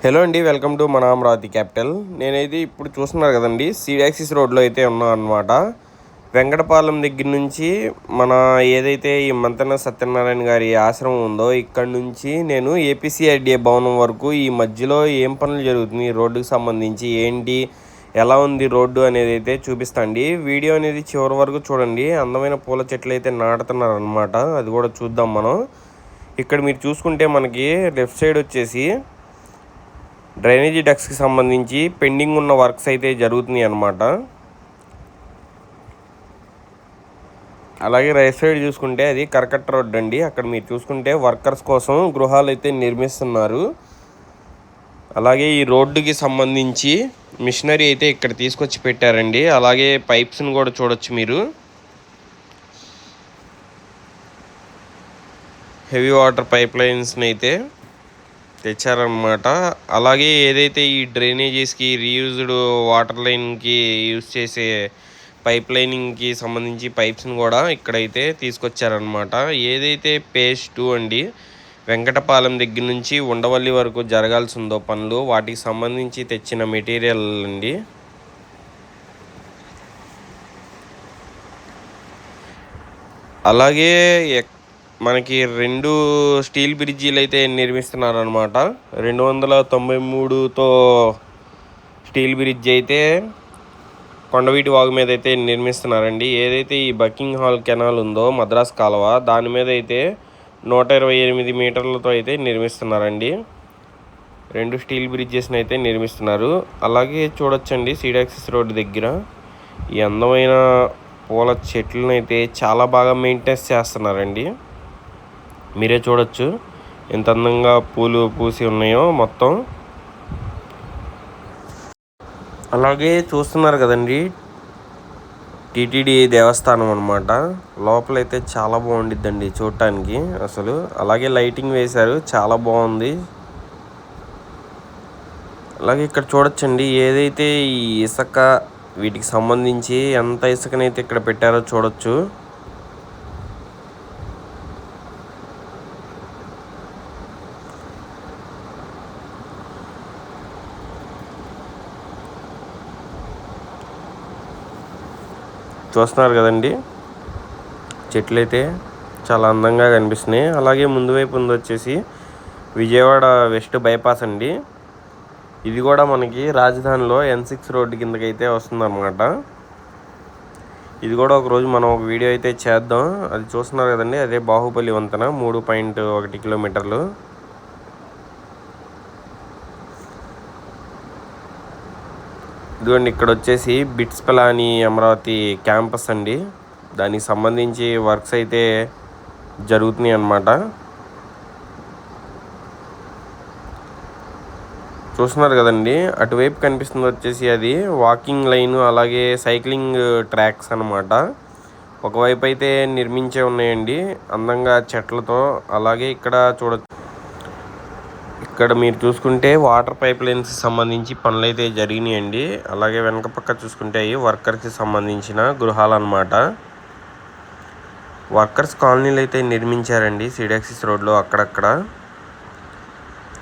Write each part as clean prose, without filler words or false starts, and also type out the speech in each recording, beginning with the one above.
Hello అండి, welcome to మన Amaravati capital. నేనైతే ఇప్పుడు చూస్తున్నారు కదండి, సీడ్ యాక్సిస్ రోడ్లో అయితే ఉన్నాను అనమాట. వెంకటపాలెం దగ్గర నుంచి మన ఏదైతే ఈ మంతెన సత్యనారాయణ గారి ఆశ్రమం ఉందో ఇక్కడ నుంచి నేను ఏపీసీఐడిఏ భవనం వరకు ఈ మధ్యలో ఏం పనులు జరుగుతుంది, రోడ్డుకి సంబంధించి ఏంటి, ఎలా ఉంది రోడ్డు అనేది అయితే చూపిస్తాండి. వీడియో అనేది చివరి వరకు చూడండి. అందమైన పూల చెట్లు అయితే నాటుతున్నారు అనమాట, అది కూడా చూద్దాం మనం. ఇక్కడ మీరు చూసుకుంటే మనకి లెఫ్ట్ సైడ్ వచ్చేసి డ్రైనేజీ డక్స్కి సంబంధించి పెండింగ్ ఉన్న వర్క్స్ అయితే జరుగుతున్నాయి అన్నమాట. అలాగే రైట్ సైడ్ చూసుకుంటే అది కరకట్ట రోడ్ అండి. అక్కడ మీరు చూసుకుంటే వర్కర్స్ కోసం గృహాలు అయితే నిర్మిస్తున్నారు. అలాగే ఈ రోడ్డుకి సంబంధించి మిషనరీ అయితే ఇక్కడ తీసుకొచ్చి పెట్టారండి. అలాగే పైప్స్ని కూడా చూడొచ్చు మీరు, హెవీ వాటర్ పైప్ లైన్స్ని అయితే తెచ్చారనమాట. అలాగే ఏదైతే ఈ డ్రైనేజెస్కి రీయూజ్డ్ వాటర్ లైన్కి యూజ్ చేసే పైప్ లైనింగ్కి సంబంధించి పైప్స్ని కూడా ఇక్కడైతే తీసుకొచ్చారనమాట. ఏదైతే పేజ్ 2 అండి, వెంకటపాలెం దగ్గర నుంచి ఉండవల్లి వరకు జరగాల్సి ఉందో పనులు, వాటికి సంబంధించి తెచ్చిన మెటీరియల్ అండి. అలాగే మనకి 2 స్టీల్ బ్రిడ్జీలు అయితే నిర్మిస్తున్నారనమాట. 293తో స్టీల్ బ్రిడ్జ్ అయితే కొండవీటి వాగు మీద అయితే నిర్మిస్తున్నారండి. ఏదైతే ఈ బకింగ్ హాల్ కెనాల్ ఉందో మద్రాస్ కాలువ, దాని మీద అయితే 128 మీటర్లతో అయితే నిర్మిస్తున్నారండి. 2 స్టీల్ బ్రిడ్జెస్ని అయితే నిర్మిస్తున్నారు. అలాగే చూడొచ్చండి, సీడ్ యాక్సిస్ రోడ్డు దగ్గర ఈ అందమైన పూల చెట్లను అయితే చాలా బాగా మెయింటైన్ చేస్తున్నారండి. మీరే చూడొచ్చు ఎంత అందంగా పూలు పూసి ఉన్నాయో మొత్తం. అలాగే చూస్తున్నారు కదండి, టీటీడీ దేవస్థానం అనమాట. లోపలైతే చాలా బాగుండిద్దండి చూడటానికి అసలు. అలాగే లైటింగ్ వేశారు, చాలా బాగుంది. అలాగే ఇక్కడ చూడొచ్చండి, ఏదైతే ఈ ఇసుక వీటికి సంబంధించి ఎంత ఇసుకనైతే ఇక్కడ పెట్టారో చూడొచ్చు. చూస్తున్నారు కదండి, చెట్లు అయితే చాలా అందంగా కనిపిస్తున్నాయి. అలాగే ముందు వైపు ఉంది వచ్చేసి విజయవాడ వెస్ట్ బైపాస్ అండి. ఇది కూడా మనకి రాజధానిలో N6 రోడ్డు కిందకైతే వస్తుందన్నమాట. ఇది కూడా ఒకరోజు మనం ఒక వీడియో అయితే చేద్దాం. అది చూస్తున్నారు కదండి, అదే బాహుబలి వంతెన, 3.1 కిలోమీటర్లు. ఇదిగోండి, ఇక్కడ వచ్చేసి బిట్స్ పిలాని అమరావతి క్యాంపస్ అండి. దానికి సంబంధించి వర్క్స్ అయితే జరుగుతున్నాయి అన్నమాట. చూస్తున్నారు కదండి, అటువైపు కనిపిస్తుంది వచ్చేసి అది వాకింగ్ లైన్, అలాగే సైక్లింగ్ ట్రాక్స్ అన్నమాట. ఒకవైపు అయితే నిర్మించే ఉన్నాయండి అందంగా చెట్లతో. అలాగే ఇక్కడ చూడొచ్చు, ఇక్కడ మీరు చూసుకుంటే వాటర్ పైప్ లైన్స్కి సంబంధించి పనులు అయితే జరిగినాయండి. అలాగే వెనక పక్క చూసుకుంటే అవి వర్కర్స్కి సంబంధించిన గృహాలు అన్నమాట. వర్కర్స్ కాలనీలు అయితే నిర్మించారండి సీడ్ యాక్సిస్ రోడ్లో అక్కడక్కడ.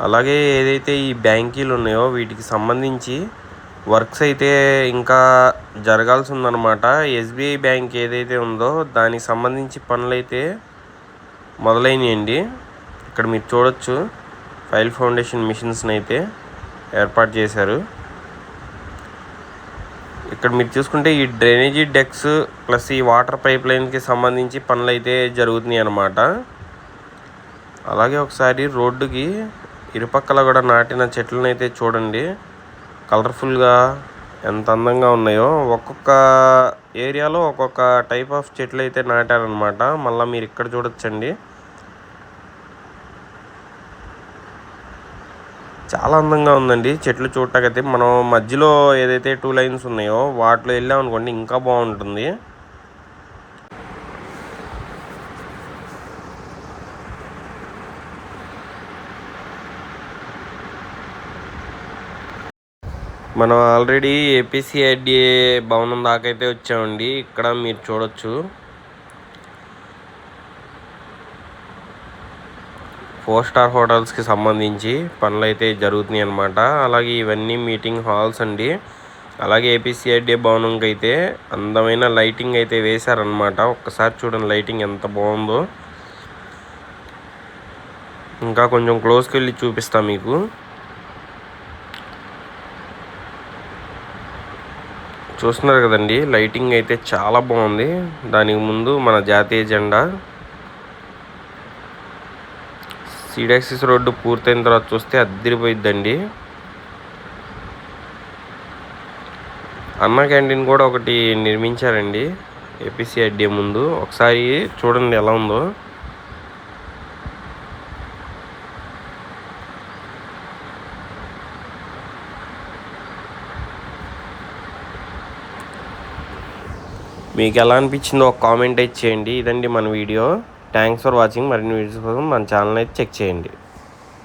అలాగే ఏదైతే ఈ బ్యాంకీలు ఉన్నాయో వీటికి సంబంధించి వర్క్స్ అయితే ఇంకా జరగాల్సి ఉందన్నమాట. SBI బ్యాంక్ ఏదైతే ఉందో దానికి సంబంధించి పనులు అయితే మొదలైనయండి. ఇక్కడ మీరు చూడొచ్చు, ఫైల్ ఫౌండేషన్ మిషన్స్ని అయితే ఏర్పాటు చేశారు. ఇక్కడ మీరు చూసుకుంటే ఈ డ్రైనేజీ డెక్స్ ప్లస్ ఈ వాటర్ పైప్ లైన్కి సంబంధించి పనులు అయితే జరుగుతున్నాయి అన్నమాట. అలాగే ఒకసారి రోడ్డుకి ఇరుపక్కల కూడా నాటిన చెట్లను అయితే చూడండి, కలర్ఫుల్గా ఎంత అందంగా ఉన్నాయో. ఒక్కొక్క ఏరియాలో ఒక్కొక్క టైప్ ఆఫ్ చెట్లు అయితే నాటారనమాట. మళ్ళీ మీరు ఇక్కడ చూడొచ్చండి, చాలా అందంగా ఉందండి చెట్లు చూడటాకైతే. మనం మధ్యలో ఏదైతే 2 లైన్స్ ఉన్నాయో వాటిలో వెళ్ళామనుకోండి ఇంకా బాగుంటుంది. మనం ఆల్రెడీ ఏపీసీఐడిఏ భవనం దాకా అయితే వచ్చామండి. ఇక్కడ మీరు చూడొచ్చు 4 స్టార్ హోటల్స్కి సంబంధించి పనులు అయితే జరుగుతున్నాయి అన్నమాట. అలాగే ఇవన్నీ మీటింగ్ హాల్స్ అండి. అలాగే ఏపీసీఐడి భవనంకి అయితే అందమైన లైటింగ్ అయితే వేశారనమాట. ఒక్కసారి చూడండి లైటింగ్ ఎంత బాగుందో. ఇంకా కొంచెం క్లోజ్కి వెళ్ళి చూపిస్తా మీకు. చూస్తున్నారు కదండి లైటింగ్ అయితే చాలా బాగుంది. దానికి ముందు మన జాతీయ జెండా. సీడ్ యాక్సిస్ రోడ్డు పూర్తయిన తర్వాత చూస్తే అద్దరిపోయిద్దండి. అన్నా క్యాంటీన్ కూడా ఒకటి నిర్మించారండి ఏపీసీఐడి ముందు. ఒకసారి చూడండి ఎలా ఉందో. మీకు ఎలా అనిపించిందో ఒక కామెంట్ అయితే చేయండి. ఇదండి మన వీడియో. Thanks for watching. మరిన్ని వీడియోస్ కోసం మన ఛానల్ అయితే చెక్ చేయండి.